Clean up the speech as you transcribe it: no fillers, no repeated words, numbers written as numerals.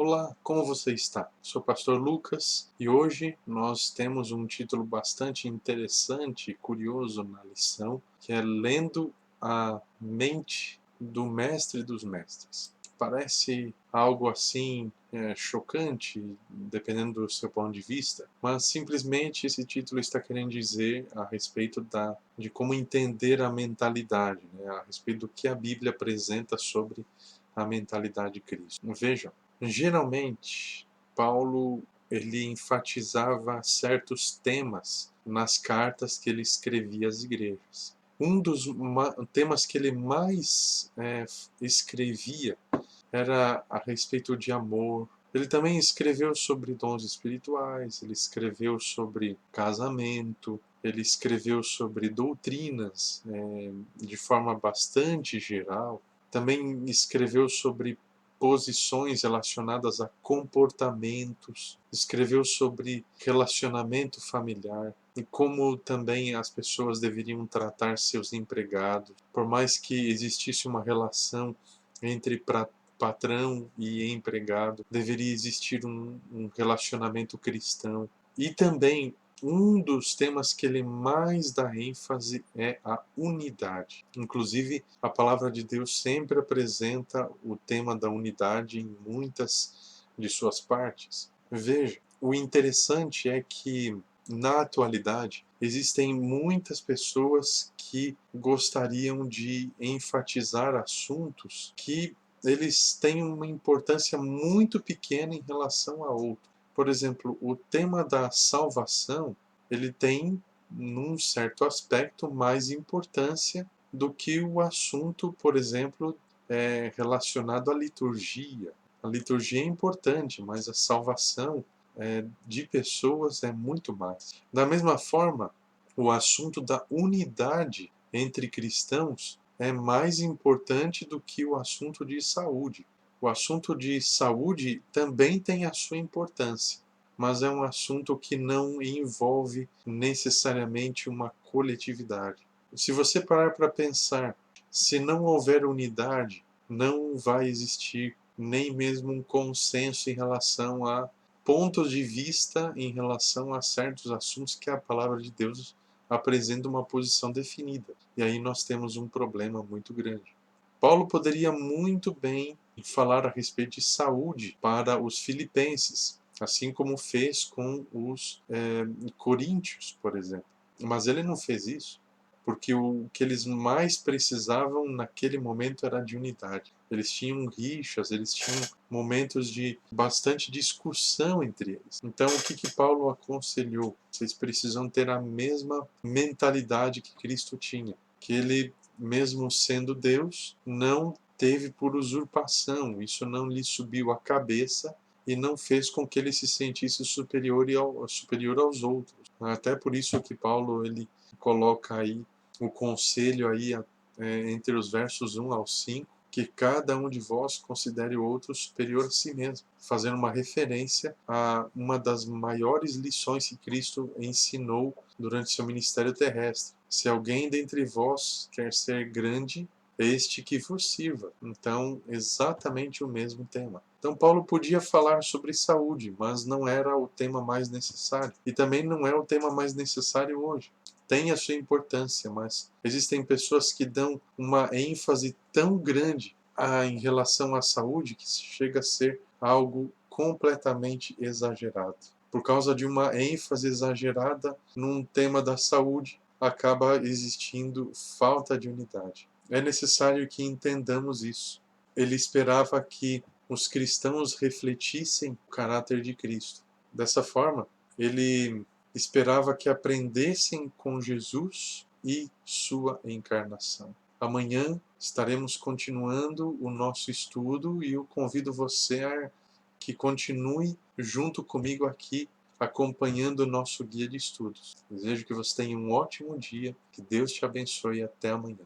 Olá, como você está? Sou o pastor Lucas e hoje nós temos um título bastante interessante e curioso na lição, que é Lendo a Mente do Mestre dos Mestres. Parece algo assim chocante, dependendo do seu ponto de vista, mas simplesmente esse título está querendo dizer a respeito de como entender a mentalidade, né? A respeito do que a Bíblia apresenta sobre a mentalidade de Cristo. Vejam, geralmente Paulo ele enfatizava certos temas nas cartas que ele escrevia às igrejas. Um dos temas que ele mais escrevia era a respeito de amor. Ele também escreveu sobre dons espirituais, ele escreveu sobre casamento, ele escreveu sobre doutrinas de forma bastante geral. Também escreveu sobre posições relacionadas a comportamentos, escreveu sobre relacionamento familiar e como também as pessoas deveriam tratar seus empregados. Por mais que existisse uma relação entre patrão e empregado, deveria existir um relacionamento cristão. E também um dos temas que ele mais dá ênfase é a unidade. Inclusive, a palavra de Deus sempre apresenta o tema da unidade em muitas de suas partes. Veja, o interessante é que, na atualidade, existem muitas pessoas que gostariam de enfatizar assuntos que eles têm uma importância muito pequena em relação a outros. Por exemplo, o tema da salvação, ele tem, num certo aspecto, mais importância do que o assunto, por exemplo, relacionado à liturgia. A liturgia é importante, mas a salvação de pessoas é muito mais. Da mesma forma, o assunto da unidade entre cristãos é mais importante do que o assunto de saúde. O assunto de saúde também tem a sua importância, mas é um assunto que não envolve necessariamente uma coletividade. Se você parar para pensar, se não houver unidade, não vai existir nem mesmo um consenso em relação a pontos de vista em relação a certos assuntos que a palavra de Deus apresenta uma posição definida. E aí nós temos um problema muito grande. Paulo poderia muito bem falar a respeito de saúde para os filipenses, assim como fez com os coríntios, por exemplo. Mas ele não fez isso, porque o que eles mais precisavam naquele momento era de unidade. Eles tinham rixas, eles tinham momentos de bastante discussão entre eles. Então, o que Paulo aconselhou? Vocês precisam ter a mesma mentalidade que Cristo tinha, que ele, mesmo sendo Deus, não teve por usurpação, isso não lhe subiu à cabeça e não fez com que ele se sentisse superior aos outros. Até por isso que Paulo ele coloca aí o conselho aí entre os versos 1 ao 5, que cada um de vós considere o outro superior a si mesmo, fazendo uma referência a uma das maiores lições que Cristo ensinou durante seu ministério terrestre. Se alguém dentre vós quer ser grande, este que vos sirva. Então, exatamente o mesmo tema. Então, Paulo podia falar sobre saúde, mas não era o tema mais necessário. E também não é o tema mais necessário hoje. Tem a sua importância, mas existem pessoas que dão uma ênfase tão grande em relação à saúde que chega a ser algo completamente exagerado. Por causa de uma ênfase exagerada num tema da saúde, acaba existindo falta de unidade. É necessário que entendamos isso. Ele esperava que os cristãos refletissem o caráter de Cristo. Dessa forma, ele esperava que aprendessem com Jesus e sua encarnação. Amanhã estaremos continuando o nosso estudo e eu convido você a que continue junto comigo aqui, acompanhando o nosso guia de estudos. Desejo que você tenha um ótimo dia, que Deus te abençoe e até amanhã.